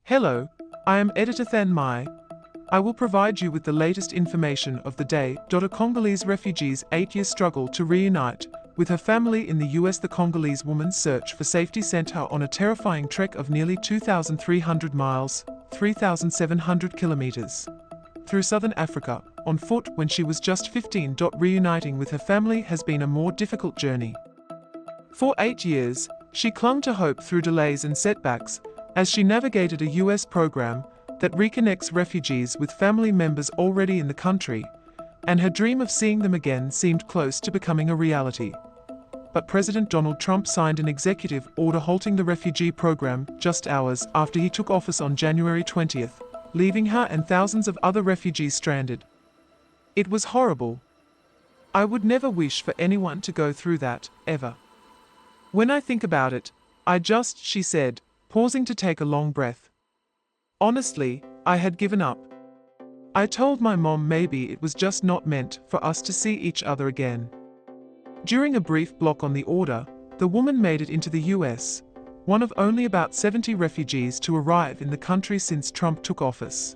Hello, I am Editor Than Mai. I will provide you with the latest information of the day. A Congolese refugee's 8-year struggle to reunite with her family in the US. The Congolese woman's search for safety sent her on a terrifying trek of nearly 2,300 miles, 3,700 kilometers, through southern Africa, on foot when she was just 15. Reuniting with her family has been a more difficult journey. For 8 years, she clung to hope through delays and setbacks, as she navigated a US program that reconnects refugees with family members already in the country, and her dream of seeing them again seemed close to becoming a reality. But President Donald Trump signed an executive order halting the refugee program just hours after he took office on January 20th, leaving her and thousands of other refugees stranded. It was horrible. I would never wish for anyone to go through that, ever. When I think about it, she said, pausing to take a long breath. Honestly, I had given up. I told my mom maybe it was just not meant for us to see each other again. During a brief block on the order, the woman made it into the US, one of only about 70 refugees to arrive in the country since Trump took office.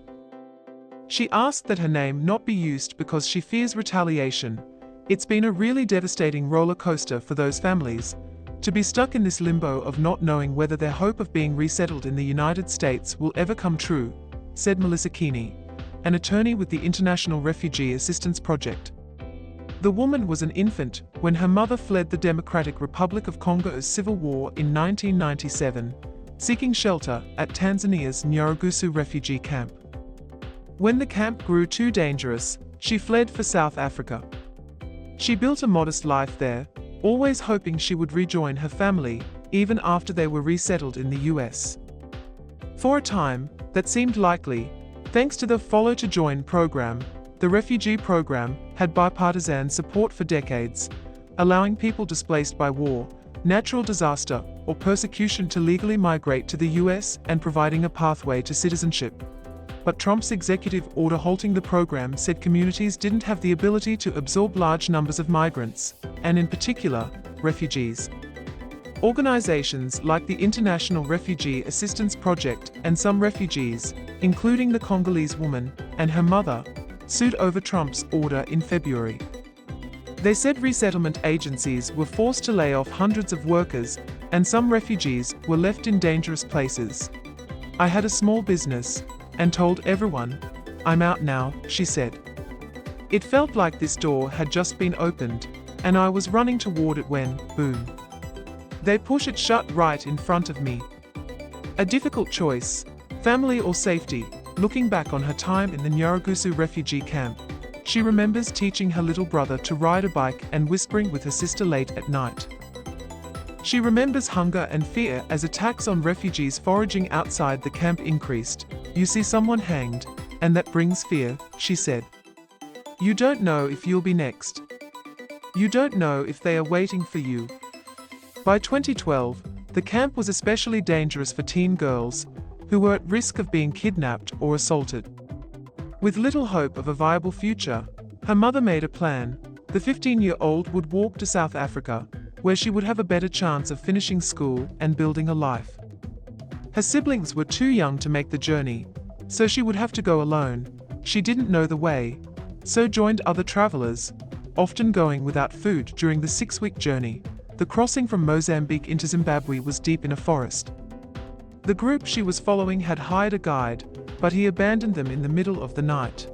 She asked that her name not be used because she fears retaliation. It's been a really devastating roller coaster for those families, to be stuck in this limbo of not knowing whether their hope of being resettled in the United States will ever come true, said Melissa Keeney, an attorney with the International Refugee Assistance Project. The woman was an infant when her mother fled the Democratic Republic of Congo's civil war in 1997, seeking shelter at Tanzania's Nyarugusu refugee camp. When the camp grew too dangerous, she fled for South Africa. She built a modest life there, always hoping she would rejoin her family, even after they were resettled in the US. For a time, that seemed likely, thanks to the Follow to Join program. The refugee program had bipartisan support for decades, allowing people displaced by war, natural disaster, or persecution to legally migrate to the US and providing a pathway to citizenship. But Trump's executive order halting the program said communities didn't have the ability to absorb large numbers of migrants, and in particular, refugees. Organizations like the International Refugee Assistance Project and some refugees, including the Congolese woman and her mother, sued over Trump's order in February. They said resettlement agencies were forced to lay off hundreds of workers, and some refugees were left in dangerous places. I had a small business, and told everyone, I'm out now, she said. It felt like this door had just been opened, and I was running toward it when, boom. They push it shut right in front of me. A difficult choice, family or safety. Looking back on her time in the Nyarugusu refugee camp, she remembers teaching her little brother to ride a bike and whispering with her sister late at night. She remembers hunger and fear as attacks on refugees foraging outside the camp increased. You see someone hanged, and that brings fear, she said. You don't know if you'll be next. You don't know if they are waiting for you. By 2012, the camp was especially dangerous for teen girls, who were at risk of being kidnapped or assaulted. With little hope of a viable future, her mother made a plan. The 15-year-old would walk to South Africa, where she would have a better chance of finishing school and building a life. Her siblings were too young to make the journey, so she would have to go alone. She didn't know the way, so joined other travelers, often going without food during the 6-week journey. The crossing from Mozambique into Zimbabwe was deep in a forest. The group she was following had hired a guide, but he abandoned them in the middle of the night.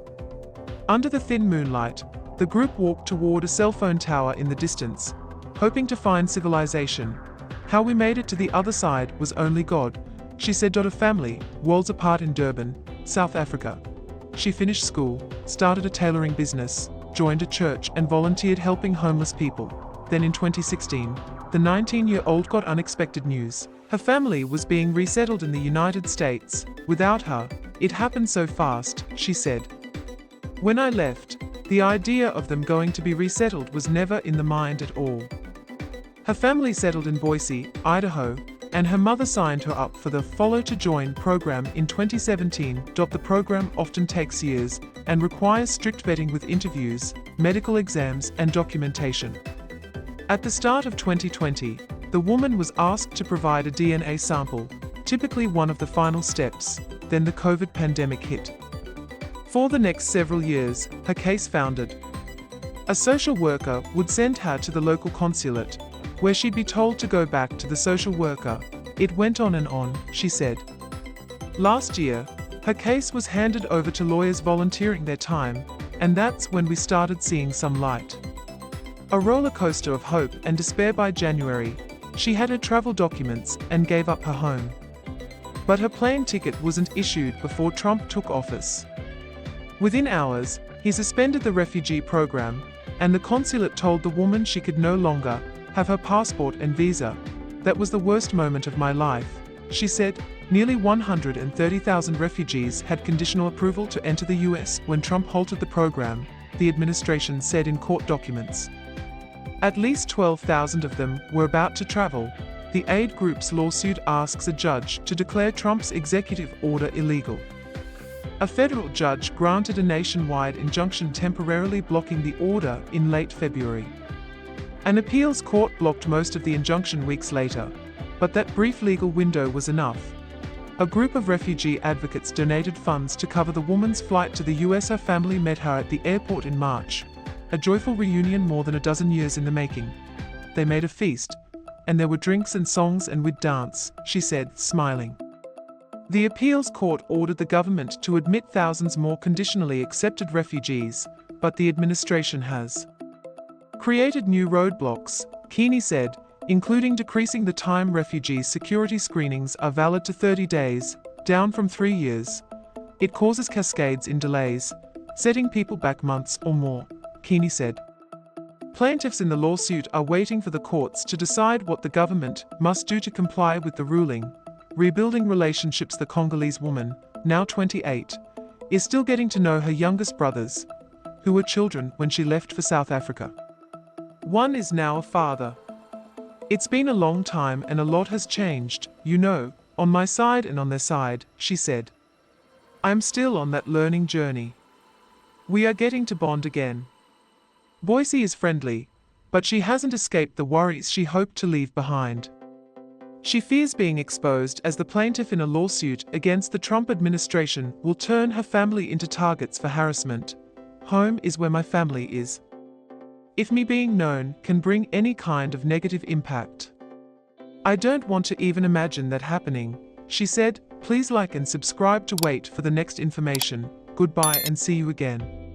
Under the thin moonlight, the group walked toward a cell phone tower in the distance, hoping to find civilization. How we made it to the other side was only God, she said. A family, worlds apart in Durban, South Africa. She finished school, started a tailoring business, joined a church and volunteered helping homeless people. Then in 2016, the 19-year-old got unexpected news. Her family was being resettled in the United States. Without her, it happened so fast, she said. When I left, the idea of them going to be resettled was never in the mind at all. Her family settled in Boise, Idaho, and her mother signed her up for the Follow to Join program in 2017. The program often takes years and requires strict vetting with interviews, medical exams, and documentation. At the start of 2020, the woman was asked to provide a DNA sample, typically one of the final steps. Then the COVID pandemic hit. For the next several years, her case foundered. A social worker would send her to the local consulate, where she'd be told to go back to the social worker. It went on and on, she said. Last year, her case was handed over to lawyers volunteering their time, and that's when we started seeing some light. A roller coaster of hope and despair. By January, she had her travel documents and gave up her home. But her plane ticket wasn't issued before Trump took office. Within hours, he suspended the refugee program, and the consulate told the woman she could no longer have her passport and visa. That was the worst moment of my life, she said. Nearly 130,000 refugees had conditional approval to enter the US when Trump halted the program, the administration said in court documents. At least 12,000 of them were about to travel. The aid group's lawsuit asks a judge to declare Trump's executive order illegal. A federal judge granted a nationwide injunction temporarily blocking the order in late February. An appeals court blocked most of the injunction weeks later, but that brief legal window was enough. A group of refugee advocates donated funds to cover the woman's flight to the US. Her family met her at the airport in March, a joyful reunion more than a dozen years in the making. They made a feast, and there were drinks and songs and we'd dance, she said, smiling. The appeals court ordered the government to admit thousands more conditionally accepted refugees, but the administration has created new roadblocks, Keeney said, including decreasing the time refugees' security screenings are valid to 30 days, down from 3 years. It causes cascades in delays, setting people back months or more, Keeney said. Plaintiffs in the lawsuit are waiting for the courts to decide what the government must do to comply with the ruling. Rebuilding relationships. The Congolese woman, now 28, is still getting to know her youngest brothers, who were children when she left for South Africa. One is now a father. It's been a long time and a lot has changed, you know, on my side and on their side, she said. I'm still on that learning journey. We are getting to bond again. Boise is friendly, but she hasn't escaped the worries she hoped to leave behind. She fears being exposed as the plaintiff in a lawsuit against the Trump administration will turn her family into targets for harassment. Home is where my family is. If me being known can bring any kind of negative impact, I don't want to even imagine that happening, she said. Please like and subscribe to wait for the next information. Goodbye and see you again.